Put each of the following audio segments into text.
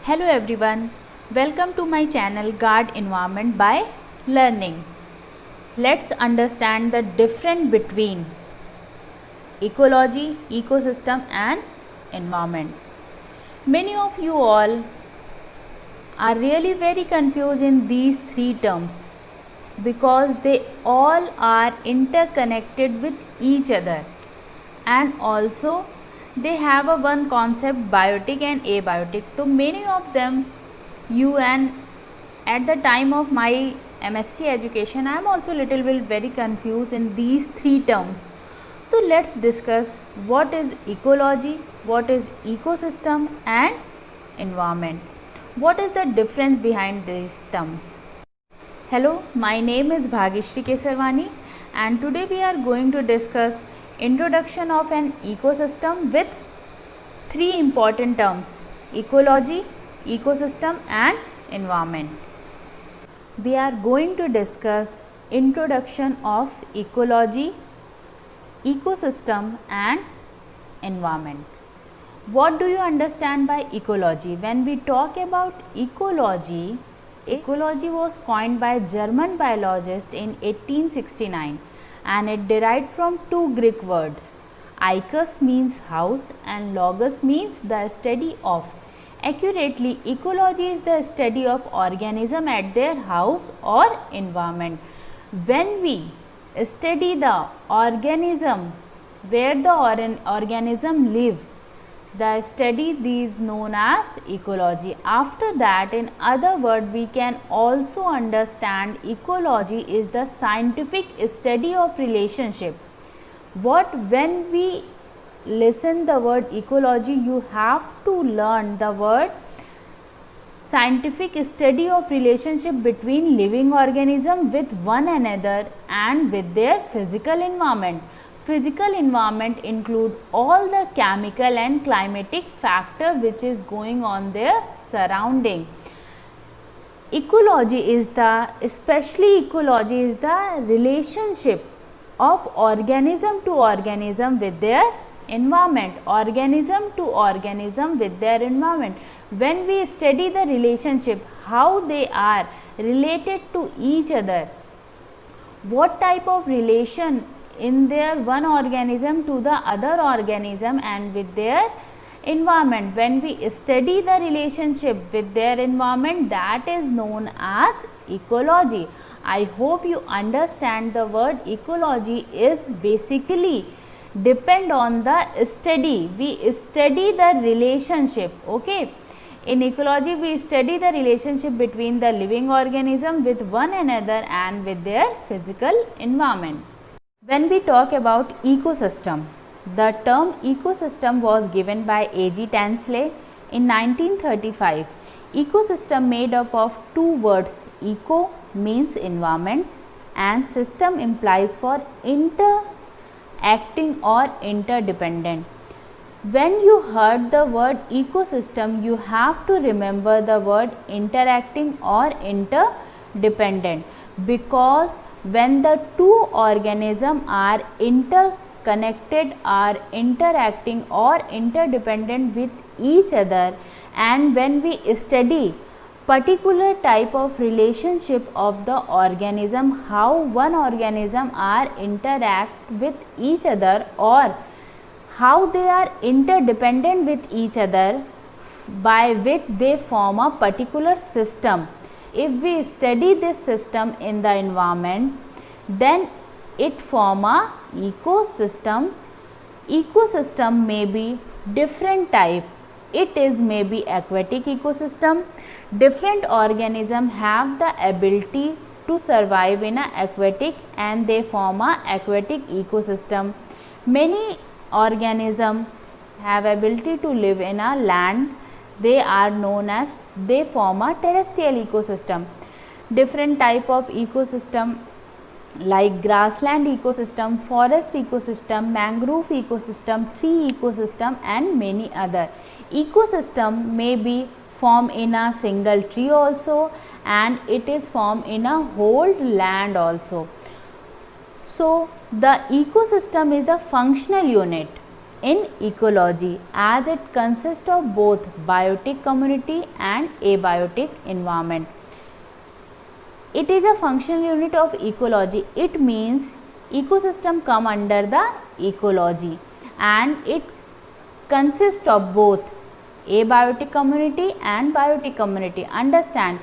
Hello everyone, welcome to my channel Guard Environment by Learning. Let's understand the difference between ecology, ecosystem and environment. Many of you all are really very confused in these three terms because they all are interconnected with each other, and also they have a one concept biotic and abiotic. So many of them you and at the time of my MSc education I am also little bit very confused in these three terms. So let's discuss what is ecology, what is ecosystem and environment. What is the difference behind these terms? Hello, my name is Bhagishri Kesarwani and today we are going to discuss introduction of an ecosystem with three important terms: ecology, ecosystem and environment. We are going to discuss introduction of ecology, ecosystem and environment. What do you understand by ecology? When we talk about ecology, ecology was coined by German biologist in 1869 and it derived from two Greek words. Eikos means house and logos means the study of. Accurately, ecology is the study of organism at their house or environment. When we study the organism where the organism live, the study is known as ecology. After that, in other words, we can also understand ecology is the scientific study of relationship. When we listen the word ecology, you have to learn the word scientific study of relationship between living organism with one another and with their physical environment. Physical environment include all the chemical and climatic factor which is going on their surrounding. Ecology is the relationship of organism to organism with their environment, organism to organism with their environment. When we study the relationship, how they are related to each other, what type of relation in their one organism to the other organism and with their environment, when we study the relationship with their environment, that is known as ecology. I hope you understand the word ecology is basically depend on the study. We study the relationship, okay. In ecology, we study the relationship between the living organism with one another and with their physical environment. When we talk about ecosystem, the term ecosystem was given by A.G. Tansley in 1935. Ecosystem made up of two words, eco means environment and system implies for interacting or interdependent. When you heard the word ecosystem, you have to remember the word interacting or interdependent, because when the two organisms are interconnected, are interacting or interdependent with each other, and when we study particular type of relationship of the organism, how one organism are interact with each other or how they are interdependent with each other, by which they form a particular system. If we study this system in the environment, then it form a ecosystem. Ecosystem may be different type. It is maybe aquatic ecosystem. Different organisms have the ability to survive in a aquatic and they form a aquatic ecosystem. Many organisms have ability to live in a land. They are known as, they form a terrestrial ecosystem. Different type of ecosystem like grassland ecosystem, forest ecosystem, mangrove ecosystem, tree ecosystem and many other. Ecosystem may be formed in a single tree also and it is formed in a whole land also. So the ecosystem is the functional unit in ecology, as it consists of both biotic community and abiotic environment. It is a functional unit of ecology. It means ecosystem come under the ecology, and it consists of both abiotic community and biotic community. Understand,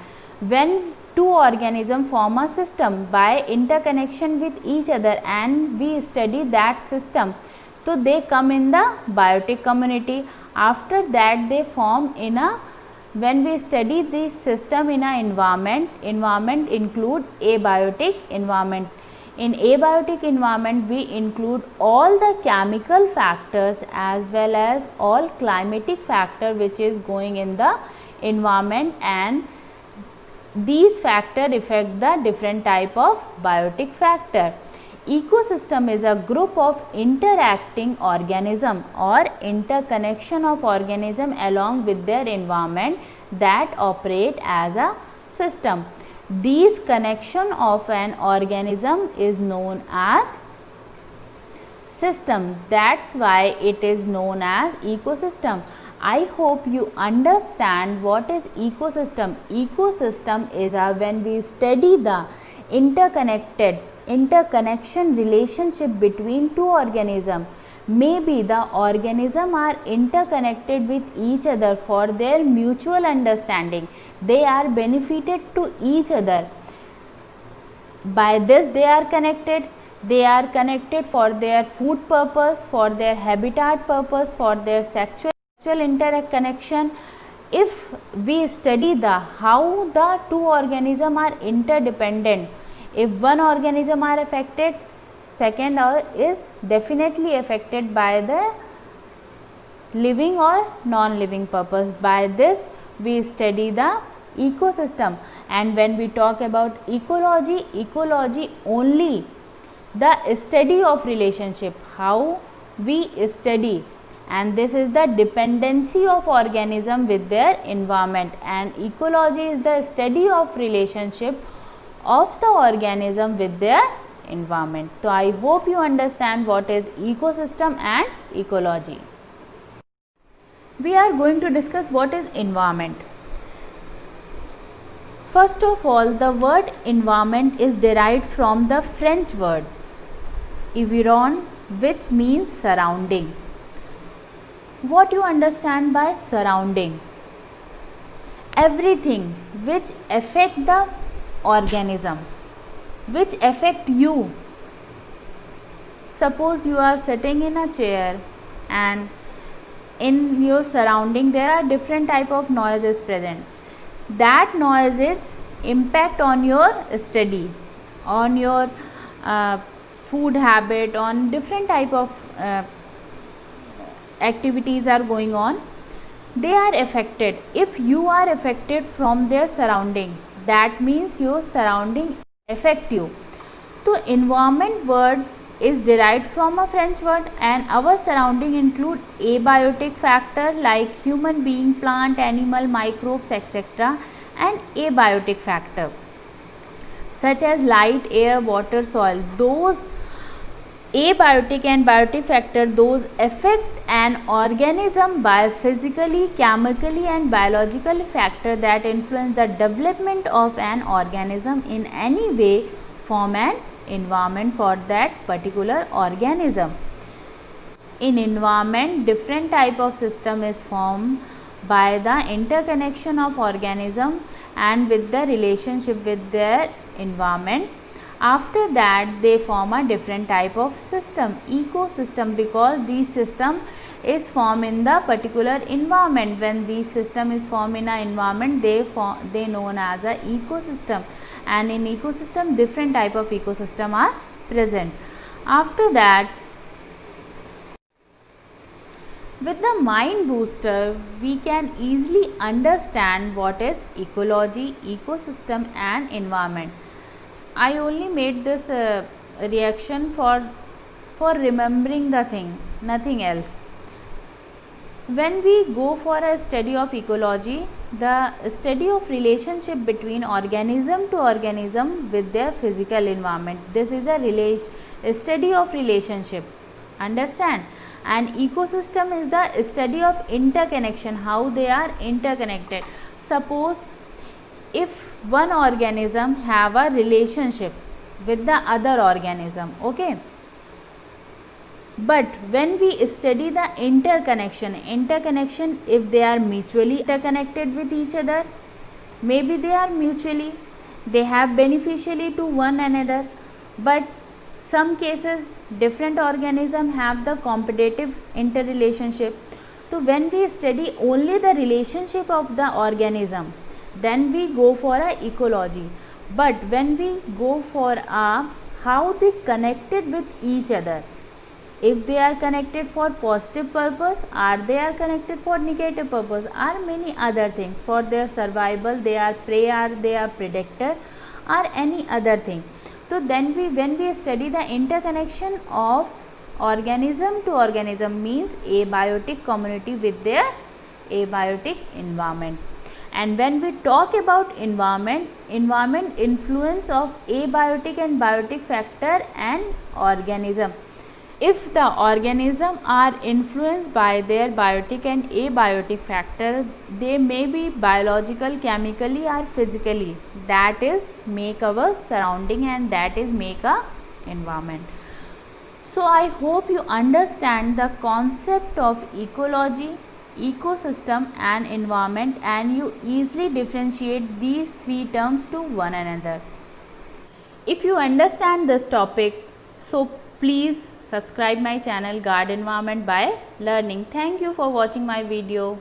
when two organisms form a system by interconnection with each other and we study that system, so they come in the biotic community. After that they form in a, when we study this system in a environment include abiotic environment. In abiotic environment we include all the chemical factors as well as all climatic factor which is going in the environment, and these factor affect the different type of biotic factor. Ecosystem is a group of interacting organism or interconnection of organism along with their environment that operate as a system. These connection of an organism is known as system. That's why it is known as ecosystem. I hope you understand what is ecosystem. Ecosystem is when we study the interconnection relationship between two organisms. Maybe the organisms are interconnected with each other for their mutual understanding. They are benefited to each other. By this they are connected. They are connected for their food purpose, for their habitat purpose, for their sexual interconnection. If we study the how the two organisms are interdependent, if one organism are affected, second is definitely affected by the living or non-living purpose. By this we study the ecosystem. And when we talk about ecology, ecology only the study of relationship, how we study, and this is the dependency of organism with their environment, and ecology is the study of relationship of the organism with their environment. So I hope you understand what is ecosystem and ecology. We are going to discuss what is environment. First of all, the word environment is derived from the French word environ, which means surrounding. What you understand by surrounding? Everything which affect the organism, which affect you. Suppose you are sitting in a chair and in your surrounding there are different type of noises present. That noises impact on your study, on your food habit, on different type of activities are going on. They are affected. If you are affected from their surrounding, that means your surrounding affect you. So environment word is derived from a French word, and our surrounding include abiotic factor like human being, plant, animal, microbes, etc., and abiotic factor such as light, air, water, soil. Those abiotic and biotic factor, those affect an organism by physically, chemically and biological factor that influence the development of an organism in any way, form an environment for that particular organism. In environment, different type of system is formed by the interconnection of organism and with the relationship with their environment. After that they form a different type of system, ecosystem, because these system is formed in the particular environment. When these system is formed in an environment, they known as a ecosystem, and in ecosystem different type of ecosystem are present. After that, with the mind booster we can easily understand what is ecology, ecosystem and environment. I only made this reaction for remembering the thing, nothing else. When we go for a study of ecology, the study of relationship between organism to organism with their physical environment. This is a study of relationship. Understand? and ecosystem is the study of interconnection, how they are interconnected. Suppose if one organism have a relationship with the other organism, okay, but when we study the interconnection if they are mutually interconnected with each other, maybe they are mutually, they have beneficially to one another, but some cases different organisms have the competitive interrelationship. So when we study only the relationship of the organism, then we go for a ecology. But when we go for a how they connected with each other, if they are connected for positive purpose, are they are connected for negative purpose, are many other things for their survival, they are prey, are they are predator, or any other thing. So then when we study the interconnection of organism to organism, means abiotic community with their abiotic environment. And when we talk about environment influence of abiotic and biotic factor and organism. If the organism are influenced by their biotic and abiotic factor, they may be biological, chemically or physically, that is make our surrounding and that is make a environment. So I hope you understand the concept of ecology, ecosystem and environment, and you easily differentiate these three terms to one another. If you understand this topic, so please subscribe my channel Guard Environment by Learning. Thank you for watching my video.